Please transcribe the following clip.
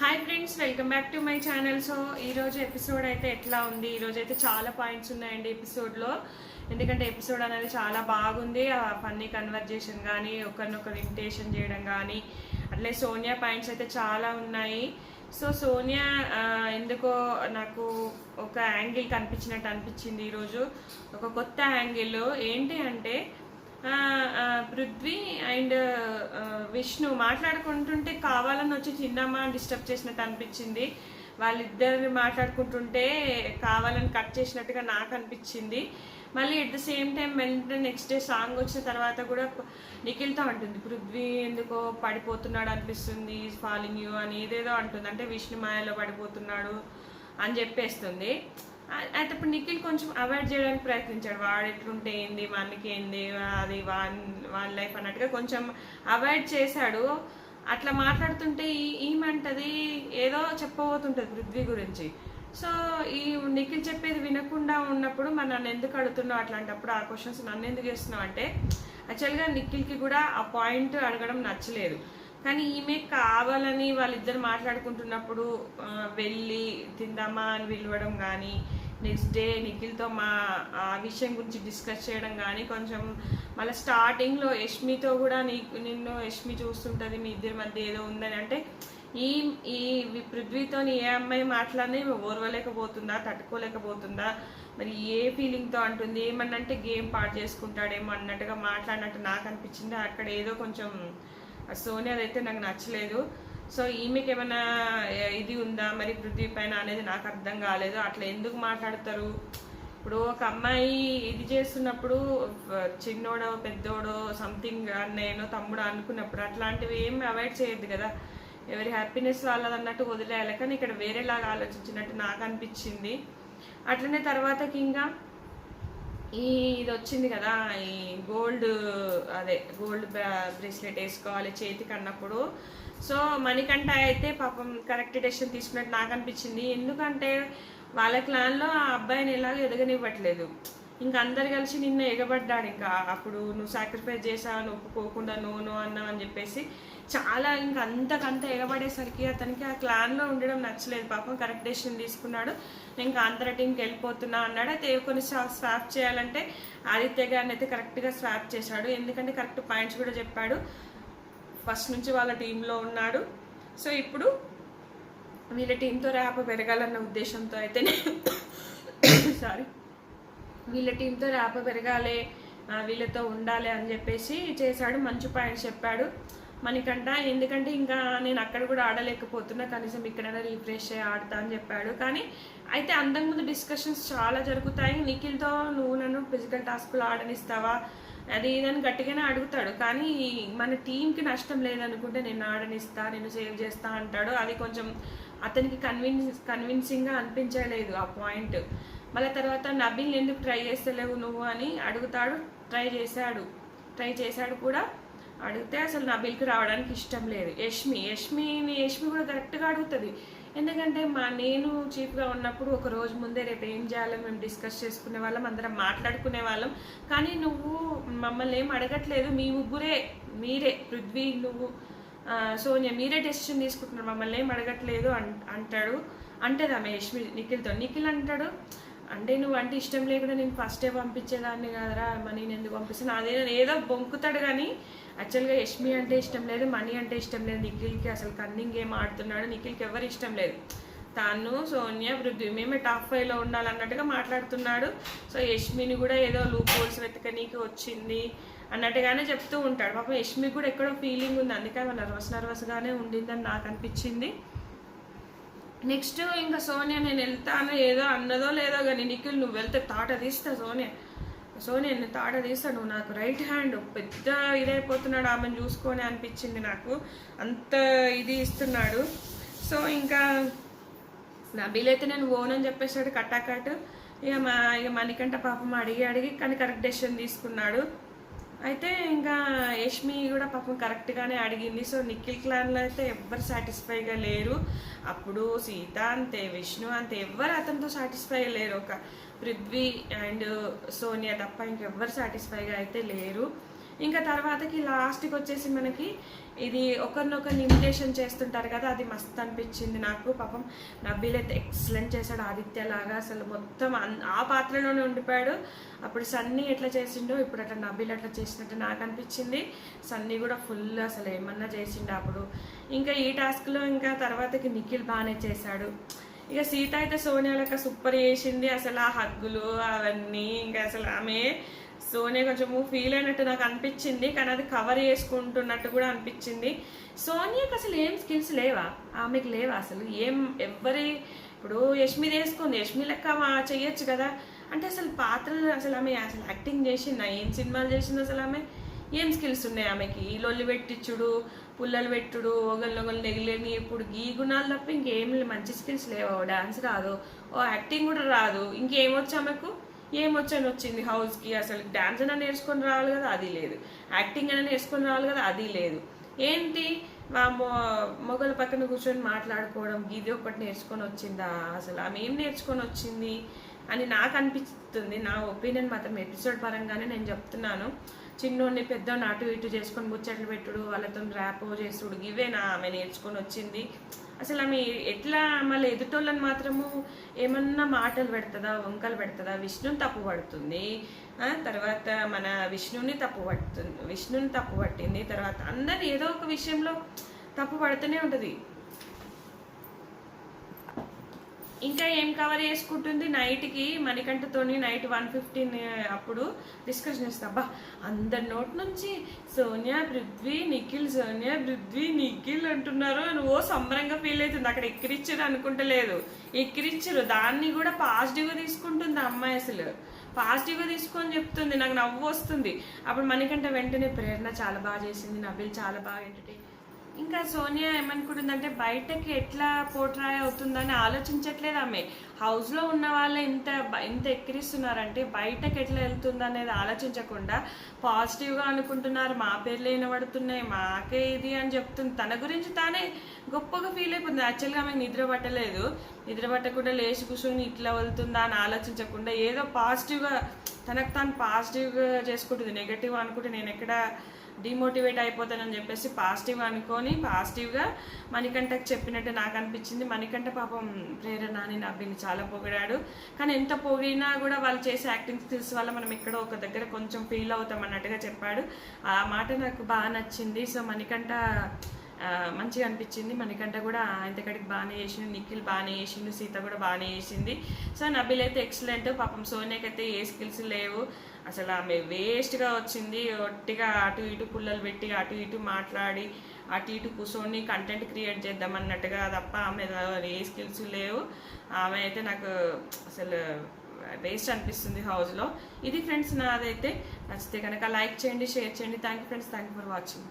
Hi friends, welcome back to my channel. So ఈరోజు episode అయితే ఎట్లా ఉంది? ఈరోజు అయితే చాలా పాయింట్స్ ఉన్నాయండి ఎపిసోడ్లో. ఎందుకంటే ఎపిసోడ్ అనేది చాలా బాగుంది. ఆ ఫన్నీ కన్వర్జేషన్ కానీ, ఒకరినొకరు ఇమిటేషన్ చేయడం కానీ, అట్లే సోనియా పాయింట్స్ అయితే చాలా ఉన్నాయి. సో సోనియా ఎందుకో నాకు ఒక యాంగిల్ కనిపించినట్టు అనిపించింది ఈరోజు. ఒక కొత్త యాంగిల్ ఏంటి అంటే, పృథ్వీ అండ్ విష్ణు మాట్లాడుకుంటుంటే కావాలని వచ్చి చిన్నమ్మ డిస్టర్బ్ చేసినట్టు అనిపించింది. వాళ్ళిద్దరిని మాట్లాడుకుంటుంటే కావాలని కట్ చేసినట్టుగా నాకు అనిపించింది. మళ్ళీ ఎట్ ద సేమ్ టైం వెంటనే నెక్స్ట్ డే సాంగ్ వచ్చిన తర్వాత కూడా నిఖిల్తో అంటుంది, పృథ్వీ ఎందుకో పడిపోతున్నాడు అనిపిస్తుంది, ఫాలింగ్ యూ అని ఏదేదో అంటుంది. అంటే విష్ణు మాయలో పడిపోతున్నాడు అని చెప్పేస్తుంది. అయితే ఇప్పుడు నిఖిల్ కొంచెం అవాయిడ్ చేయడానికి ప్రయత్నించాడు. వాడు ఎట్లుంటే ఏంది, మనకి ఏంది, అది వాళ్ళ లైఫ్ అన్నట్టుగా కొంచెం అవాయిడ్ చేశాడు. అట్లా మాట్లాడుతుంటే ఏమంటది, ఏదో చెప్పబోతుంటుంది పృథ్వీ గురించి. సో ఈ నిఖిల్ చెప్పేది వినకుండా ఉన్నప్పుడు మరి నన్ను ఎందుకు అడుగుతున్నావు, అట్లాంటప్పుడు ఆ క్వశ్చన్స్ నన్ను ఎందుకు చేస్తున్నావు అంటే, యాక్చువల్గా నిఖిల్కి కూడా ఆ పాయింట్ అడగడం నచ్చలేదు. కానీ ఈమె కావాలని వాళ్ళిద్దరు మాట్లాడుకుంటున్నప్పుడు వెళ్ళి తిందామా అని పిలవడం కానీ, నెక్స్ట్ డే నిఖిల్తో ఆ విషయం గురించి డిస్కస్ చేయడం కానీ, కొంచెం మళ్ళీ స్టార్టింగ్లో యష్మితో కూడా నిన్ను యష్మి చూస్తుంటుంది, మీ ఇద్దరి మధ్య ఏదో ఉందని అంటే, ఈ పృథ్వీతో ఏ అమ్మాయి మాట్లాడినా ఓర్వలేకపోతుందా, తట్టుకోలేకపోతుందా, మరి ఏ ఫీలింగ్తో అంటుంది, ఏమన్నంటే గేమ్ పాడు చేసుకుంటాడేమో అన్నట్టుగా మాట్లాడినట్టు నాకు అనిపించింది. అక్కడ ఏదో కొంచెం సోనియా అయితే నాకు నచ్చలేదు. సో ఈమెకి ఏమైనా ఇది ఉందా మరి పృథ్వీ పైన అనేది నాకు అర్థం కాలేదు. అట్లా ఎందుకు మాట్లాడతారు? ఇప్పుడు ఒక అమ్మాయి ఇది చేస్తున్నప్పుడు చిన్నోడో పెద్దోడో సంథింగ్ అన్నయ్యనో తమ్ముడో అనుకున్నప్పుడు అట్లాంటివి ఏమి అవాయిడ్ చేయొద్దు కదా. ఎవరి హ్యాపీనెస్ వాళ్ళది అన్నట్టు వదిలేయాలి. కానీ ఇక్కడ వేరేలాగా ఆలోచించినట్టు నాకు అనిపించింది. అట్లనే తర్వాతకి ఇంకా ఇది వచ్చింది కదా, ఈ గోల్డ్ బ్రేస్లెట్ వేసుకోవాలి చేతికి అన్నప్పుడు, సో మణికంఠ అయితే పాపం కరెక్ట్ డెసిషన్ తీసుకున్నట్టు నాకు అనిపించింది. ఎందుకంటే వాళ్ళ క్లాన్లో ఆ అబ్బాయిని ఎలాగో ఎదగనివ్వట్లేదు. ఇంకా అందరు కలిసి నిన్న ఎగబడ్డాడు. ఇంకా అప్పుడు నువ్వు సాక్రిఫైస్ చేసావు, ఒప్పుకోకుండా నో అన్నావు అని చెప్పేసి చాలా ఇంకా అంతకంత ఎగబడేసరికి అతనికి ఆ క్లాన్లో ఉండడం నచ్చలేదు. పాపం కరెక్ట్ డెసిషన్ తీసుకున్నాడు. నేను కాంతర టీంకి వెళ్ళిపోతున్నా అన్నాడు. అయితే కొన్ని స్వాప్ చేయాలంటే ఆదిత్య గారిని అయితే కరెక్ట్గా స్వాప్ చేశాడు. ఎందుకంటే కరెక్ట్ పాయింట్స్ కూడా చెప్పాడు. ఫస్ట్ నుంచి వాళ్ళ టీంలో ఉన్నాడు. సో ఇప్పుడు వీళ్ళ టీంతో ర్యాప్ పెరగాలన్న ఉద్దేశంతో అయితే సారీ వీళ్ళ టీంతో ర్యాప్ పెరగాలి, వీళ్ళతో ఉండాలి అని చెప్పేసి చేశాడు. మంచి పాయింట్స్ చెప్పాడు మణికంఠ. ఎందుకంటే ఇంకా నేను అక్కడ కూడా ఆడలేకపోతున్నా, కనీసం ఇక్కడైనా రీఫ్రెష్ అయ్యి ఆడతా అని చెప్పాడు. కానీ అయితే అంతకుముందు డిస్కషన్స్ చాలా జరుగుతాయి. నిఖిల్తో నువ్వు నన్ను ఫిజికల్ టాస్క్లు ఆడనిస్తావా అది ఇదని గట్టిగానే అడుగుతాడు. కానీ మన టీంకి నష్టం లేదనుకుంటే నేను ఆడనిస్తా, నేను సేవ్ చేస్తా అంటాడు. అది కొంచెం అతనికి కన్విన్సింగ్గా అనిపించలేదు ఆ పాయింట్. మళ్ళీ తర్వాత నబీల్ ఎందుకు ట్రై చేస్తలేవు నువ్వు అని అడుగుతాడు. ట్రై చేశాడు కూడా. అడిగితే అసలు నబీల్కి రావడానికి ఇష్టం లేదు. యష్మి కూడా కరెక్ట్గా అడుగుతుంది. ఎందుకంటే నేను చీఫ్గా ఉన్నప్పుడు ఒక రోజు ముందే రేపు ఏం చేయాలని మేము డిస్కస్ చేసుకునే వాళ్ళం, అందరం మాట్లాడుకునే వాళ్ళం. కానీ నువ్వు మమ్మల్ని ఏం అడగట్లేదు, మీరే పృథ్వీ, నువ్వు సోనియా మీరే డెసిషన్ తీసుకుంటున్నారు, మమ్మల్ని ఏం అడగట్లేదు అంటాడు. అంటేది ఆమె నిఖిల్తో. నిఖిల్ అంటాడు, అంటే నువ్వు అంటే ఇష్టం లేకుండా నేను ఫస్టే పంపించేదాన్ని కదరా, మనీ నేను ఎందుకు పంపిస్తాను అదే ఏదో బొంకుతాడు. కానీ యాక్చువల్గా యష్మి అంటే ఇష్టం లేదు, మనీ అంటే ఇష్టం లేదు నిఖిల్కి. అసలు కన్నింగ్ గేమ్ ఆడుతున్నాడు. నిఖిల్కి ఎవరు ఇష్టం లేదు. తాను సోనియా పృథ్వీ మేమే టాప్ 5లో ఉండాలన్నట్టుగా మాట్లాడుతున్నాడు. సో యష్మిని కూడా ఏదో లూప్ హోల్స్ వెతకనీకి వచ్చింది అన్నట్టుగానే చెప్తూ ఉంటాడు. పాపం యష్మికి కూడా ఎక్కడో ఫీలింగ్ ఉంది, అందుకే నర్వస్గానే ఉండిందని నాకు అనిపించింది. నెక్స్ట్ ఇంకా సోనియా నేను వెళ్తాను ఏదో అన్నదో లేదో కానీ, నిఖిల్ నువ్వు వెళ్తే తాట తీస్తా సోనియా నేను తాట తీస్తా, నువ్వు నాకు రైట్ హ్యాండ్, పెద్ద ఇదైపోతున్నాడు ఆమెను చూసుకొని అనిపించింది నాకు. అంత ఇది ఇస్తున్నాడు. సో ఇంకా నబీల్ అయితే నేను ఓనని చెప్పేసాడు కట్టాకట్. ఇక మణికంఠ పాపం అడిగి కానీ కరెక్ట్ డెసిషన్ తీసుకున్నాడు. అయితే ఇంకా యష్మి కూడా పాపం కరెక్ట్గానే అడిగింది. సో నిఖిల్ క్లాన్లో అయితే ఎవ్వరు సాటిస్ఫైగా లేరు. అప్పుడు సీత అంతే, విష్ణు అంతే, ఎవ్వరు అతనితో సాటిస్ఫైగా లేరు. ఒక పృథ్వీ అండ్ సోనియా తప్ప ఇంకెవ్వరు సాటిస్ఫైగా అయితే లేరు. ఇంకా తర్వాతకి లాస్ట్కి వచ్చేసి మనకి ఇది ఒకరినొకరిని ఇమిటేషన్ చేస్తుంటారు కదా, అది మస్తు అనిపించింది నాకు. పాపం నబీల్ అయితే ఎక్సలెంట్ చేశాడు ఆదిత్య లాగా, అసలు మొత్తం ఆ పాత్రలోనే ఉండిపోయాడు. అప్పుడు సన్నీ ఎట్లా చేసిండో ఇప్పుడు అట్లా నబీల్ అట్లా చేసినట్టు నాకు అనిపించింది. సన్నీ కూడా ఫుల్ అసలు ఏమన్నా చేసిండు అప్పుడు. ఇంకా ఈ టాస్క్లో ఇంకా తర్వాతకి నిఖిల్ బాగానే చేశాడు. ఇక సీత అయితే సోనియా లెక్క సూపర్ చేసింది, అసలు ఆ హగ్గులు అవన్నీ. ఇంకా అసలు ఆమె సోనియా కొంచెము ఫీల్ అయినట్టు నాకు అనిపించింది, కానీ అది కవర్ చేసుకుంటున్నట్టు కూడా అనిపించింది. సోనియాకి అసలు ఏం స్కిల్స్ లేవా, ఆమెకి లేవా అసలు ఏం? ఇప్పుడు యష్మి వేసుకుంది, యష్మి లెక్క చెయ్యొచ్చు కదా. అంటే అసలు పాత్రలు అసలు ఆమె అసలు యాక్టింగ్ చేసిందా, ఏం సినిమాలు చేసింది అసలు ఆమె? ఏం స్కిల్స్ ఉన్నాయి ఆమెకి? లొల్లి పెట్టించుడు, పుల్లలు పెట్టుడు, ఒకళ్ళు నెగిలేని ఇప్పుడు ఈ గుణాలు తప్ప ఇంకేం మంచి స్కిల్స్ లేవో. డాన్స్ రాదు, ఓ యాక్టింగ్ కూడా రాదు, ఇంకేమొచ్చు ఆమెకు? ఏమొచ్చని వచ్చింది హౌస్కి? అసలు డాన్స్ అయినా నేర్చుకొని రావాలి కదా, అది లేదు. యాక్టింగ్ అయినా నేర్చుకొని రావాలి కదా, అది లేదు. ఏంటి మొగల పక్కన కూర్చొని మాట్లాడుకోవడం, ఇది ఒకటి నేర్చుకొని వచ్చిందా? అసలు ఆమె ఏం నేర్చుకొని వచ్చింది అని నాకు అనిపిస్తుంది. నా ఒపీనియన్ మాత్రం ఎపిసోడ్ పరంగానే నేను చెప్తున్నాను. చిన్నోడిని పెద్దోడిని అటు ఇటు చేసుకొని ముచ్చట్లు పెట్టుడు, వాళ్ళతో ర్యాపో చేసుడు, ఇవేనా ఆమె నేర్చుకొని వచ్చింది? అసలు ఆమె ఎట్లా మళ్ళీ ఎదుటోళ్ళని మాత్రము ఏమన్నా మాటలు పెడుతుందా, వంకలు పెడుతుందా? విష్ణుని తప్పు పడుతుంది, తర్వాత మన విష్ణుని తప్పు పట్టింది, తర్వాత అందరు ఏదో ఒక విషయంలో తప్పు పడుతూనే ఉంటుంది. ఇంకా ఏం కవర్ చేసుకుంటుంది నైట్కి మణికంఠతోని నైట్ 1:15 అప్పుడు డిస్కషన్ చేస్తా. అబ్బా అందరి నోటి నుంచి సోనియా పృథ్వీ నిఖిల్, సోనియా పృథ్వీ నిఖిల్ అంటున్నారు అని ఓ సంబరంగా ఫీల్ అవుతుంది. అక్కడ ఎక్కిరిచ్చారు అనుకుంటలేదు, ఎక్కిరిచ్చారు. దాన్ని కూడా పాజిటివ్గా తీసుకుంటుంది ఆ అమ్మాయి, అసలు పాజిటివ్గా తీసుకొని చెప్తుంది. నాకు నవ్వు వస్తుంది. అప్పుడు మణికంఠ వెంటనే ప్రేరణ చాలా బాగా చేసింది, నబీల్ చాలా బాగా ఎంటర్టైన్. ఇంకా సోనియా ఏమనుకుంటుందంటే బయటకి ఎట్లా పోట్రాయ్ అవుతుందని ఆలోచించట్లేదు ఆమె. హౌస్లో ఉన్న వాళ్ళు ఇంత ఎక్కిరిస్తున్నారంటే బయటకి ఎట్లా వెళ్తుంది అనేది ఆలోచించకుండా పాజిటివ్గా అనుకుంటున్నారు. మా పేర్లు వినబడుతున్నాయి, మాకే ఇది అని చెప్తుంది. తన గురించి తానే గొప్పగా ఫీల్ అయిపోతుంది. యాక్చువల్గా ఆమె నిద్ర పట్టకుండా లేచి కూర్చొని ఇట్లా వెళ్తుందా అని ఆలోచించకుండా ఏదో పాజిటివ్గా తనకు తాను పాజిటివ్గా చేసుకుంటుంది. నెగటివ్ అనుకుంటే నేను ఎక్కడ డిమోటివేట్ అయిపోతానని చెప్పేసి పాజిటివ్ అనుకొని పాజిటివ్గా మణికంఠకి చెప్పినట్టు నాకు అనిపించింది. మణికంఠ పాపం ప్రేరణని నవ్విని చాలా పొగిడాడు, కానీ ఎంత పొగిడినా కూడా వాళ్ళు చేసే యాక్టింగ్ స్కిల్స్ వల్ల మనం ఎక్కడో ఒక దగ్గర కొంచెం ఫీల్ అవుతాం అన్నట్టుగా చెప్పాడు. ఆ మాట నాకు బాగా నచ్చింది. సో మణికంఠ మంచిగా అనిపించింది. మణికంఠ కూడా ఇంతకడికి బాగానే చేసిండు, నిఖిల్ బాగానే చేసిండు, సీత కూడా బాగానే చేసింది. సో నబీల్ అయితే ఎక్సలెంట్. పాపం సోనియాకి అయితే ఏ స్కిల్స్ లేవు, అసలు ఆమె వేస్ట్గా వచ్చింది. ఒట్టిగా అటు ఇటు పుల్లలు పెట్టి అటు ఇటు మాట్లాడి అటు ఇటు కూర్చొని కంటెంట్ క్రియేట్ చేద్దామన్నట్టుగా తప్ప ఆమె ఏ స్కిల్స్ లేవు. ఆమె అయితే నాకు అసలు వేస్ట్ అనిపిస్తుంది హౌస్లో. ఇది ఫ్రెండ్స్ నాదైతే. నచ్చితే కనుక లైక్ చేయండి, షేర్ చేయండి. Thank you friends, thank you for watching.